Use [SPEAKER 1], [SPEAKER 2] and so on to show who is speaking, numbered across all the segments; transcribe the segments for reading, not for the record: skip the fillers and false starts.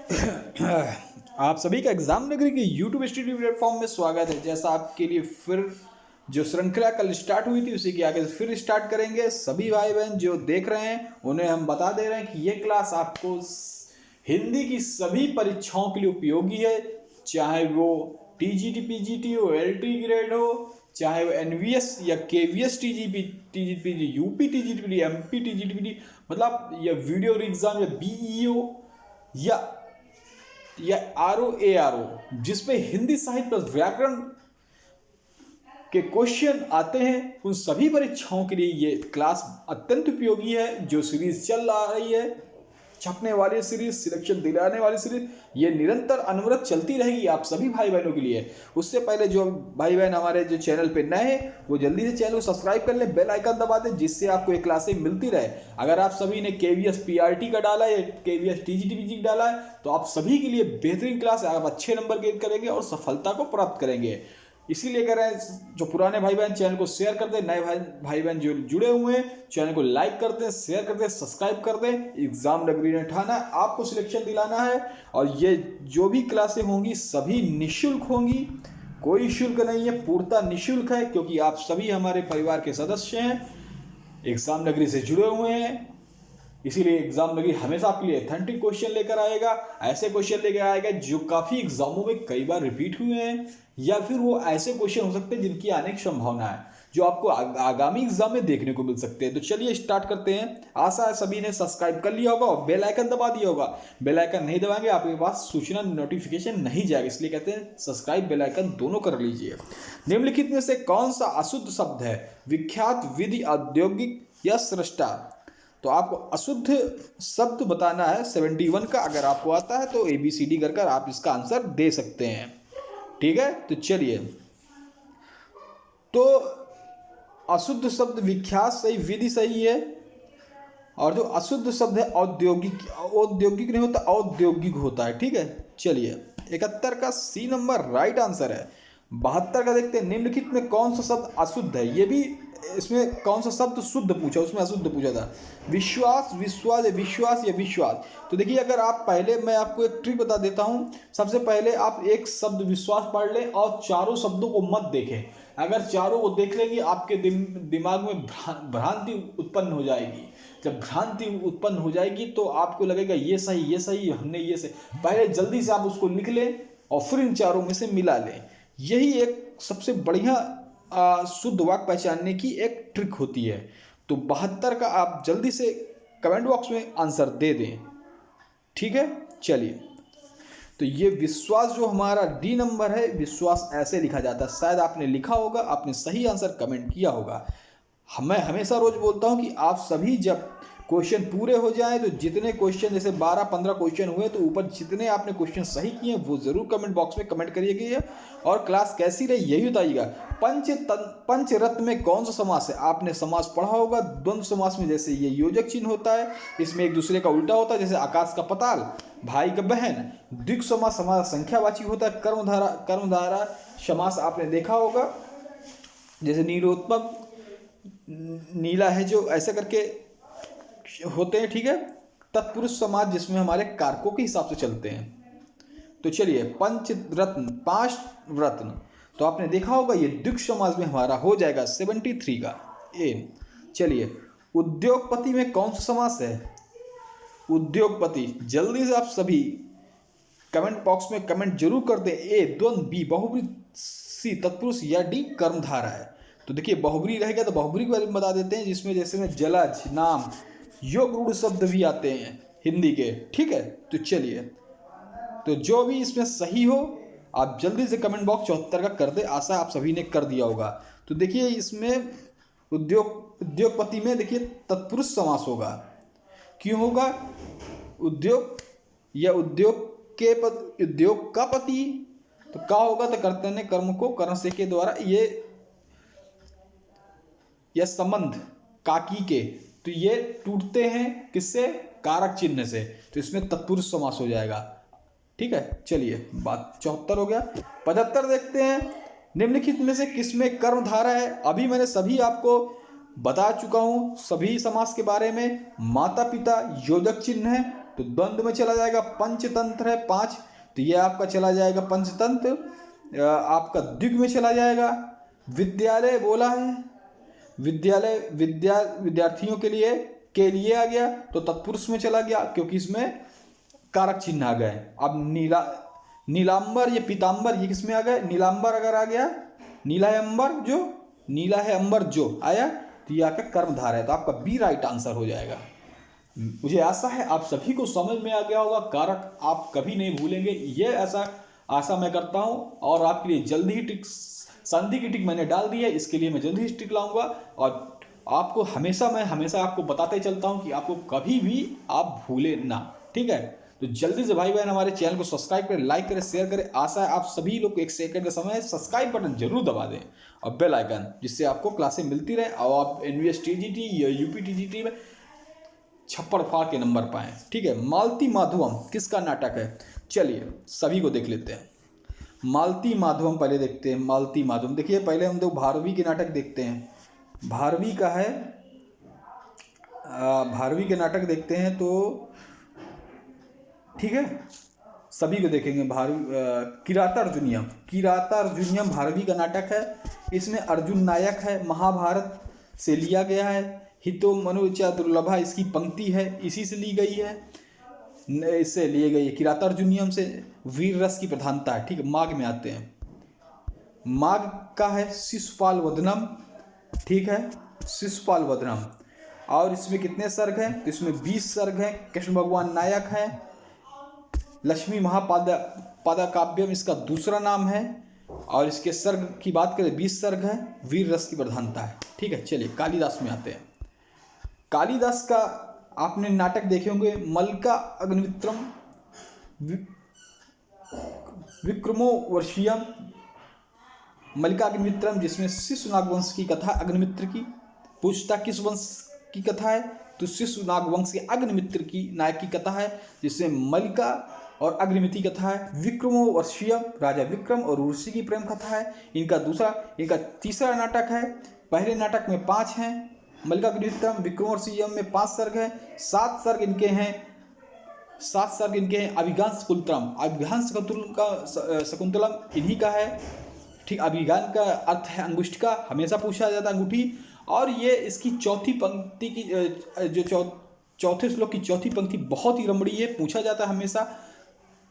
[SPEAKER 1] आप सभी का एग्जाम नगरी के यूट्यूब स्टडी प्लेटफॉर्म में स्वागत है। जैसा आपके लिए फिर जो श्रृंखला कल स्टार्ट हुई थी उसी के आगे फिर स्टार्ट करेंगे। सभी भाई बहन जो देख रहे हैं उन्हें हम बता दे रहे हैं कि ये क्लास आपको हिंदी की सभी परीक्षाओं के लिए उपयोगी है, चाहे वो टीजीटी पीजीटी हो, एलटी ग्रेड हो, चाहे वो एनवीएस या KVS TGP UP TGT MP TGT, मतलब या वीडियो एग्जाम या बीईओ या आर ओ जिसमें हिंदी साहित्य प्लस व्याकरण के क्वेश्चन आते हैं, उन सभी परीक्षाओं के लिए ये क्लास अत्यंत उपयोगी है। जो सीरीज चल रही है, छपने वाली सीरीज, सिलेक्शन दिलाने वाली सीरीज, ये निरंतर अनवरत चलती रहेगी आप सभी भाई बहनों के लिए। उससे पहले जो भाई बहन हमारे जो चैनल पे नए हैं वो जल्दी से चैनल को सब्सक्राइब कर लें, बेल आइकन दबा दें, जिससे आपको ये क्लासें मिलती रहे। अगर आप सभी ने केवीएस पीआरटी का डाला है, केवीएस टीजीटी डाला है, तो आप सभी के लिए बेहतरीन क्लास है। आप अच्छे नंबर गेन करेंगे और सफलता को प्राप्त करेंगे। इसीलिए कह रहे हैं जो पुराने भाई बहन चैनल को शेयर कर दें, नए भाई बहन जो जुड़े हुए हैं चैनल को लाइक कर दें, शेयर कर दें, सब्सक्राइब कर दें। एग्जाम नगरी ने ठाना आपको सिलेक्शन दिलाना है और ये जो भी क्लासें होंगी सभी निःशुल्क होंगी, कोई शुल्क नहीं है, पूर्णतः निःशुल्क है, क्योंकि आप सभी हमारे परिवार के सदस्य हैं, एग्जाम नगरी से जुड़े हुए हैं। इसीलिए एग्जाम नगरी हमेशा आपके लिए ऑथेंटिक क्वेश्चन लेकर आएगा, ऐसे क्वेश्चन लेकर आएगा जो काफी एग्जामों में कई बार रिपीट हुए हैं, या फिर वो ऐसे क्वेश्चन हो सकते हैं जिनकी आने की संभावना है, जो आपको आगामी एग्जाम में देखने को मिल सकते हैं। तो चलिए स्टार्ट करते हैं। आशा है सभी ने सब्सक्राइब कर लिया होगा और बेल आइकन दबा दिया होगा। बेल आइकन नहीं दबाएंगे आपके पास सूचना नोटिफिकेशन नहीं जाएगा, इसलिए कहते हैं सब्सक्राइब बेल आइकन दोनों कर लीजिए। निम्नलिखित में से कौन सा अशुद्ध शब्द है? विख्यात, विधि, औद्योगिक या सृष्टा? तो आपको अशुद्ध शब्द बताना है 71 का। अगर आपको आता है तो ABCD कर आप इसका आंसर दे सकते हैं। ठीक है, तो चलिए। तो अशुद्ध शब्द विख्यात सही, विधि सही है, और जो अशुद्ध शब्द है औद्योगिक, औद्योगिक नहीं होता, औद्योगिक होता है। ठीक है, चलिए। 71 का C नंबर राइट आंसर है। 72 का देखते हैं, निम्नलिखित में कौन सा शब्द अशुद्ध है? ये भी इसमें कौन सा शब्द शुद्ध पूछा, उसमें अशुद्ध पूछा था। विश्वास, विश्वास या विश्वास या विश्वास? तो देखिए, अगर आप पहले, मैं आपको एक ट्रिक बता देता हूं। सबसे पहले आप एक शब्द विश्वास पढ़ लें और चारों शब्दों को मत देखें। अगर चारों को देख लेंगे आपके दिमाग में भ्रांति उत्पन्न हो जाएगी। जब भ्रांति उत्पन्न हो जाएगी तो आपको लगेगा ये सही, हमने ये सही। पहले जल्दी से आप उसको लिख लें और फिर इन चारों में से मिला लें। यही एक सबसे बढ़िया शुद्ध वाक्य पहचानने की एक ट्रिक होती है। तो 72 का आप जल्दी से कमेंट बॉक्स में आंसर दे दें। ठीक है, चलिए। तो ये विश्वास जो हमारा D नंबर है, विश्वास ऐसे लिखा जाता है। शायद आपने लिखा होगा, आपने सही आंसर कमेंट किया होगा। मैं हमेशा रोज बोलता हूं कि आप सभी जब क्वेश्चन पूरे हो जाए तो जितने क्वेश्चन, जैसे 12-15 क्वेश्चन हुए, तो ऊपर जितने आपने क्वेश्चन सही किए वो जरूर कमेंट बॉक्स में कमेंट करिएगा। और क्लास कैसी रही यही बताइएगा। पंचरत्न में कौन सा समास है? आपने समास पढ़ा होगा। द्वंद्व समास में जैसे ये योजक चिन्ह होता है, इसमें एक दूसरे का उल्टा होता है, जैसे आकाश का पताल, भाई का बहन। द्विग समास हमारा संख्यावाची होता है। कर्मधारा समास आपने देखा होगा, जैसे नीलोत्पम, नीला है जो, ऐसे करके होते हैं। ठीक है, तत्पुरुष समाज जिसमें हमारे कारकों के हिसाब से चलते हैं। तो चलिए, पंच रत्न, 5 रत्न, तो आपने देखा होगा ये द्विग समाज में हमारा हो जाएगा 73 का A। चलिए, उद्योगपति में कौन सा समास है? उद्योगपति, जल्दी से आप सभी कमेंट बॉक्स में कमेंट जरूर कर दें। A द्वंद्व, B बहुब्री, C तत्पुरुष या D कर्मधारा है। तो देखिए, बहुब्री रहेगा तो बहुब्री के बारे में बता देते हैं, जिसमें जैसे में जलज, नाम, योग रूढ़ शब्द भी आते हैं हिंदी के। ठीक है, तो चलिए। तो जो भी इसमें सही हो आप जल्दी से कमेंट बॉक्स 74 का कर दे। आशा आप सभी ने कर दिया होगा। तो देखिए, इसमें उद्योगपति में देखिए तत्पुरुष समास होगा। क्यों होगा? उद्योग या उद्योग का पति, तो का होगा तो कर्ता ने कर्म को कर्ण से के द्वारा, ये संबंध काकी के, तो ये टूटते हैं किससे? कारक चिन्ह से। तो इसमें तत्पुरुष समास हो जाएगा। ठीक है, चलिए, बात 74 हो गया। 75 देखते हैं, निम्नलिखित में से किसमें कर्मधारा है? अभी मैंने सभी आपको बता चुका हूं सभी समास के बारे में। माता पिता योजक चिन्ह है, तो द्वंद्व में चला जाएगा। पंचतंत्र है 5, तो ये आपका चला जाएगा पंचतंत्र। आपका द्विग में चला जाएगा। विद्यालय बोला है, विद्यालय विद्यार्थियों के लिए आ गया, तो तत्पुरुष में चला गया क्योंकि इसमें कारक चिन्ह आ गए। अब नीलांबर, ये पीतांबर, ये किस में आ गए? नीलांबर अगर आ गया, नीला है अंबर जो, नीला है अंबर जो आया, तो ये आपका कर्मधार है, तो आपका बी राइट आंसर हो जाएगा। मुझे आशा है आप सभी को समझ में आ गया होगा, कारक आप कभी नहीं भूलेंगे, ये ऐसा आशा मैं करता हूँ। और आपके लिए जल्दी ही ट्रिक, संधि की ट्रिक मैंने डाल दी है, इसके लिए मैं जल्दी ही ट्रिक लाऊंगा। और आपको हमेशा आपको बताते चलता हूँ कि आपको कभी भी आप भूले ना, ठीक है। तो जल्दी से भाई बहन हमारे चैनल को सब्सक्राइब करें, लाइक करें, शेयर करें। आशा है आप सभी लोग को 1 सेकंड का समय है, सब्सक्राइब बटन जरूर दबा दें और बेल आइकन, जिससे आपको क्लासें मिलती रहे और आप NVS TGT या UP TGT में छप्पड़ फाड़ के नंबर पाएं, ठीक है। मालती माधवम किसका नाटक है? चलिए सभी को देख लेते हैं। मालती माधवम पहले देखते हैं। मालती माधवम देखिए, पहले हम लोग भारवी के नाटक देखते हैं। भारवी का है, भारवी के नाटक देखते हैं, तो ठीक है सभी को देखेंगे। किरातार्जुनीयम भारवी का नाटक है। इसमें अर्जुन नायक है, महाभारत से लिया गया है। हितो मनुचा दुर्लभा इसकी पंक्ति है, इसी से ली गई है, इससे लिए गई है। किरातार्जुनीयम से वीर रस की प्रधानता है, ठीक है। माघ में आते हैं। माघ का है शिशुपाल वदनम, ठीक है, शिशुपाल वदनम। और इसमें कितने सर्ग हैं? तो इसमें 20 सर्ग हैं। कृष्ण भगवान नायक हैं। लक्ष्मी महापादकाव्यम इसका दूसरा नाम है। और इसके सर्ग की बात करें 20 सर्ग है, वीर रस की प्रधानता है, ठीक है। चलिए कालिदास में आते हैं। कालिदास का आपने नाटक देखे होंगे, मल्लिका अग्निमित्रम विक्रमो वर्षीयम। मल्लिका अग्निमित्रम, जिसमें शिशुनाग वंश की कथा, अग्निमित्र की। पूछता किस वंश की कथा है? तो शिशुनाग वंश के अग्निमित्र की नायक की कथा है, जिसमें मल्लिका और अग्निमित्र की कथा है। विक्रमो वर्षीयम, राजा विक्रम और उर्वशी की प्रेम कथा है। इनका तीसरा नाटक है। पहले नाटक में 5 हैं, मल्लिका अग्निमित्रम, विक्रमोर्वशीयम में 5 सर्ग हैं। 7 सर्ग इनके हैं अभिज्ञान शकुंतलम इन्हीं का है, ठीक। अभिज्ञान का अर्थ है अंगुष्ठ का, हमेशा पूछा जाता है अंगूठी। और ये इसकी चौथी पंक्ति की जो चौथे श्लोक की चौथी पंक्ति बहुत ही रमणीय है, पूछा जाता है हमेशा।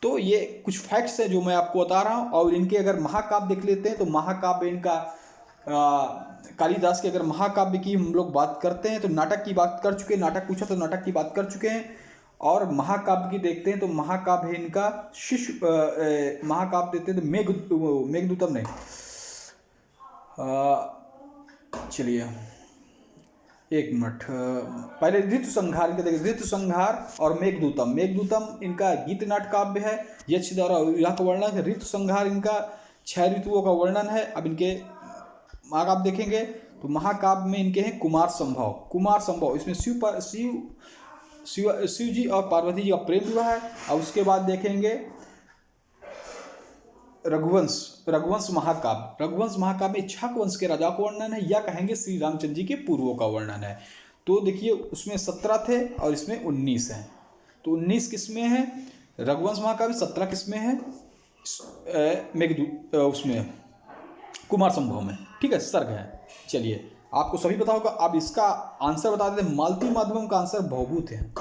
[SPEAKER 1] तो ये कुछ फैक्ट्स है जो मैं आपको बता रहा हूँ। और इनके अगर महाकाव्य देख लेते हैं, तो महाकाव्य इनका कालिदास के अगर महाकाव्य की हम लोग बात करते हैं, तो नाटक की बात कर चुके हैं, नाटक पूछा तो नाटक की बात कर चुके हैं। और महाकाव्य की देखते हैं, तो महाकाव्य है इनका महाकाव्य देते हैं तो मेघदूतम नहीं, चलिए एक मिनट, पहले ऋतुसंहार इनका देखिए। ऋतुसंहार और मेघदूतम इनका गीत नाट काव्य है, यक्ष द्वारा विवाह का वर्णन है। ऋतुसंहार इनका 6 ऋतुओं का वर्णन है। अब इनके महाकाव्य देखेंगे, तो महाकाव्य में इनके हैं कुमार संभव। इसमें शिव जी और पार्वती जी का प्रेम विवाह है। और उसके बाद देखेंगे रघुवंश महाकाव्य में इक्ष्वाकु वंश के राजा का वर्णन है, या कहेंगे श्री रामचंद्र जी के पूर्वों का वर्णन है। तो देखिए उसमें 17 थे और इसमें 19 हैं। तो 19 किसमें है रघुवंश महाकाव्य, 17 किसमें है उसमें कुमार संभव में, ठीक है, सर्ग है। चलिए आपको सभी पता होगा। अब इसका आंसर बता देते हैं। मालती माधवम का आंसर भवभूत है,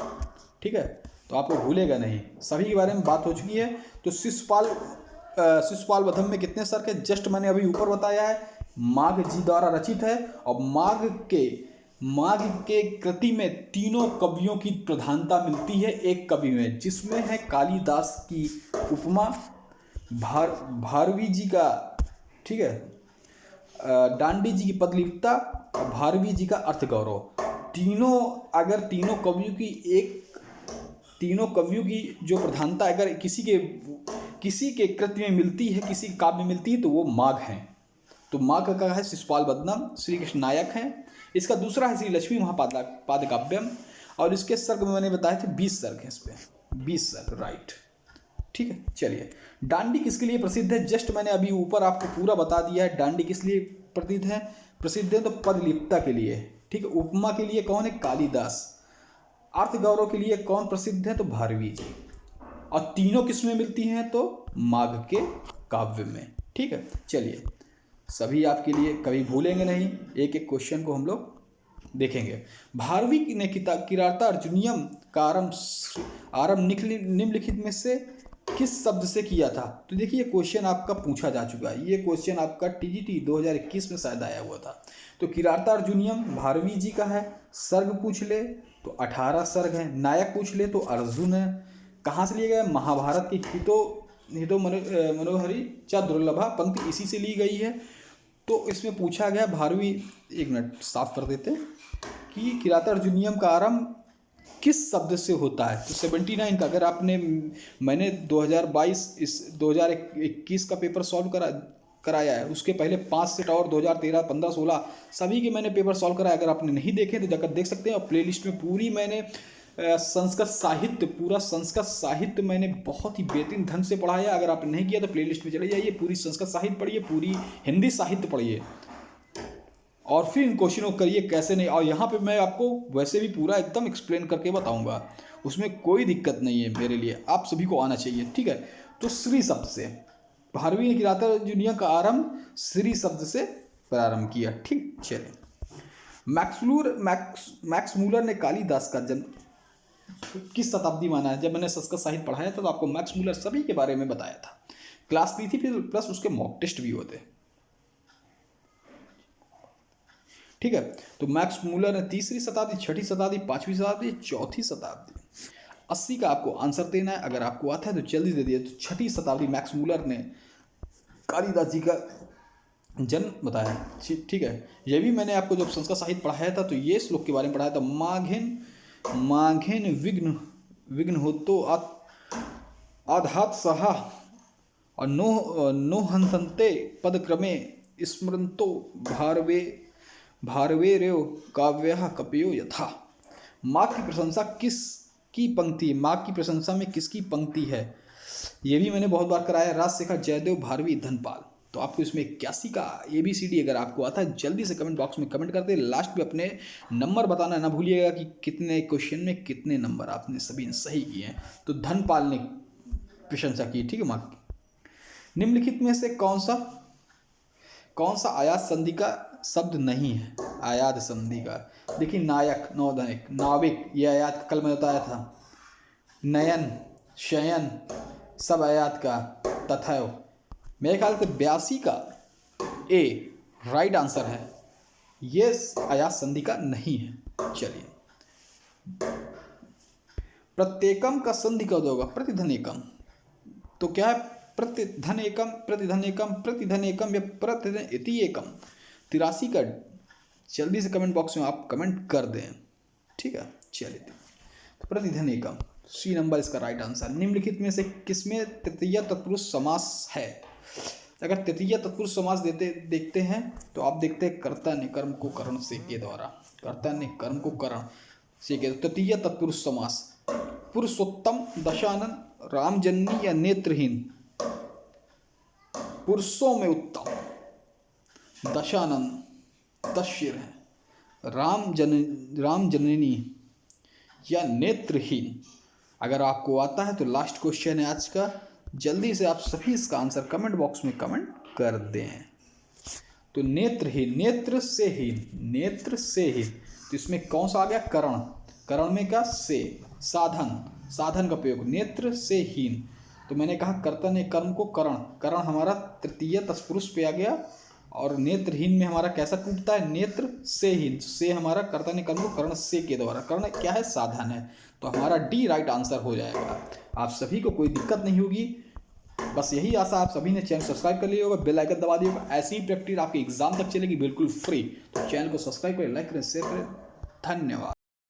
[SPEAKER 1] ठीक है, तो आपको भूलेगा नहीं। सभी के बारे में बात हो चुकी है। तो शिशुपाल वधम में कितने सर्ग है? जस्ट मैंने अभी ऊपर बताया है, माघ जी द्वारा रचित है। और माघ के कृति में तीनों कवियों की प्रधानता मिलती है एक कवि में, जिसमें है कालिदास की उपमा, भारवी जी का, ठीक है, डांडी जी की पदलिप्ता और भारवी जी का अर्थ गौरव। तीनों कवियों की जो प्रधानता अगर किसी के कृति में मिलती है, किसी काव्य में मिलती है, तो वो माघ है। तो माघ का है शिशुपाल वदनम, श्री कृष्ण नायक हैं। इसका दूसरा है श्री लक्ष्मी महापादकाव्यम। और इसके सर्ग में मैंने बताए थे 20 सर्ग हैं, इस पर 20 सर्ग, राइट, ठीक है। चलिए डांडी किसके लिए प्रसिद्ध है? जस्ट मैंने अभी ऊपर आपको पूरा बता दिया है। डांडी किस लिए प्रसिद्ध है? तो पदलिप्ता के लिए, ठीक है। उपमा के लिए कौन है? कालिदास। अर्थ गौरव के लिए कौन प्रसिद्ध है? तो भारवी जी। और तीनों किसमें मिलती हैं? तो माघ के काव्य में। ठीक है, चलिए सभी आपके लिए कभी भूलेंगे नहीं, एक एक क्वेश्चन को हम लोग देखेंगे। भारवी ने किराता अर्जुनियम का आरंभ निम्नलिखित में से किस शब्द से किया था? तो देखिए क्वेश्चन आपका पूछा जा चुका है, ये क्वेश्चन आपका टीजीटी 2021 में शायद आया हुआ था। तो किराता अर्जुनियम भारवी जी का है। सर्ग पूछ ले तो 18 सर्ग है। नायक पूछ ले तो अर्जुन है। कहाँ से लिया गया? महाभारत की हितो मनोहरी चा दुर्लभा पंक्ति इसी से ली गई है। तो इसमें पूछा गया भारवी, एक मिनट साफ कर देते, कि किराता अर्जुनियम का आरंभ किस शब्द से होता है? तो 79 का, अगर आपने, मैंने 2021 का पेपर सॉल्व कराया है, उसके पहले 5 सेट और 2013, 15, 16 सभी के मैंने पेपर सॉल्व कराया। अगर आपने नहीं देखे तो जाकर देख सकते हैं। और प्लेलिस्ट में पूरी मैंने संस्कृत साहित्य मैंने बहुत ही बेहतरीन ढंग से पढ़ाया। अगर आपने नहीं किया तो प्लेलिस्ट में चले जाइए, पूरी संस्कृत साहित्य पढ़िए, पूरी हिंदी साहित्य पढ़िए और फिर इन क्वेश्चनों को करिए कैसे नहीं। और यहाँ पे मैं आपको वैसे भी पूरा एकदम एक्सप्लेन करके बताऊंगा, उसमें कोई दिक्कत नहीं है मेरे लिए, आप सभी को आना चाहिए। ठीक है, तो श्री शब्द से भारवी ने किराता अर्जुनियम का आरंभ श्री शब्द से प्रारंभ किया। ठीक, चलिए मैक्स मूलर ने कालिदास का जन्म किस शताब्दी माना है? जब मैंने संस्कृत साहित्य पढ़ाया था तो आपको मैक्स मूलर सभी के बारे में बताया था, क्लास ली थी, फिर प्लस उसके मॉक टेस्ट भी होते। ठीक है, तो मैक्स मूलर ने 3री शताब्दी, 6ठी शताब्दी, 5वीं शताब्दी, 4थी शताब्दी। 80 का आपको आंसर देना है, अगर आपको आता है तो जल्दी दे दिए। तो 6ठी शताब्दी मैक्स मूलर ने कालिदास जी का जन्म बताया। ठीक है, ये भी मैंने आपको जब संस्कृत साहित्य पढ़ाया था तो ये श्लोक के बारे में पढ़ाया था। माघेन विघ्न हो तो आधात सहा और नो हंसन्ते पदक्रमे स्मरन्तो भारवे रेव काव्यः कपयो यथा। माँ की प्रशंसा किसकी पंक्ति है? माँ की प्रशंसा में किसकी पंक्ति है? ये भी मैंने बहुत बार कराया। राजशेखर, जयदेव, भारवी, धनपाल। तो आपको इसमें 81 का ABCD अगर आपको आता है जल्दी से कमेंट बॉक्स में कमेंट कर दे। लास्ट में अपने नंबर बताना ना भूलिएगा कि कितने क्वेश्चन में कितने नंबर आपने सभी ने सही किए हैं। तो धनपाल ने प्रशंसा की। ठीक है, माँ की। निम्नलिखित में से कौन सा आयात संधि का शब्द नहीं है? आयात संधि का देखिए, नायक, नौदनिक, नाविक, ये आयात कल मैं बताया था। नयन, शयन, सब आयात का। तथैव, मेरे ख्याल से 82 का A राइट आंसर है, ये आयात संधि का नहीं है। चलिए, प्रत्येकम का संधि कब होगा? प्रतिधनेकम। तो क्या है? प्रतिधनेकम, प्रतिधनेकम, प्रतिधनेकम या प्रतिधनेकम। 83 का जल्दी से कमेंट बॉक्स में आप कमेंट कर दें। ठीक है, चलिए, तो प्रतिधनेकम C नंबर इसका राइट आंसर। निम्नलिखित में से किसमें तृतीय तत्पुरुष समास है? अगर तृतीय तत्पुरुष समास देखते हैं तो आप देखते हैं कर्ता ने कर्म को करण से के द्वारा, कर्ता ने कर्म को करण से के। तृतीय तत्पुरुष समास, पुरुषोत्तम, दशानन, रामजननी या नेत्रहीन। पुरुषों में उत्तम दशानन, 10 शेर है। रामजननी या नेत्रहीन। अगर आपको आता है तो लास्ट क्वेश्चन है आज का, जल्दी से आप सभी इसका आंसर कमेंट बॉक्स में कमेंट कर दें। तो नेत्रहीन, नेत्र से हीन। तो इसमें कौन सा आ गया? करण। करण में क्या? से। साधन का प्रयोग, नेत्र से हीन। तो मैंने कहा कर्ता ने कर्म को करण, करण हमारा तृतीय तत्पुरुष पे आ गया। और नेत्रहीन में हमारा कैसा टूटता है? नेत्र से हीन। से हमारा कर्ता ने कर्म को करण से के द्वारा। करण क्या है? साधन है। तो हमारा D राइट आंसर हो जाएगा। आप सभी को कोई दिक्कत नहीं होगी, बस यही आशा। आप सभी ने चैनल सब्सक्राइब कर लिया होगा, बेल आइकन दबा दिया होगा। ऐसी ही प्रैक्टिस आपके एग्जाम तक चलेगी बिल्कुल फ्री। तो चैनल को सब्सक्राइब करें, लाइक करें, शेयर करें। धन्यवाद।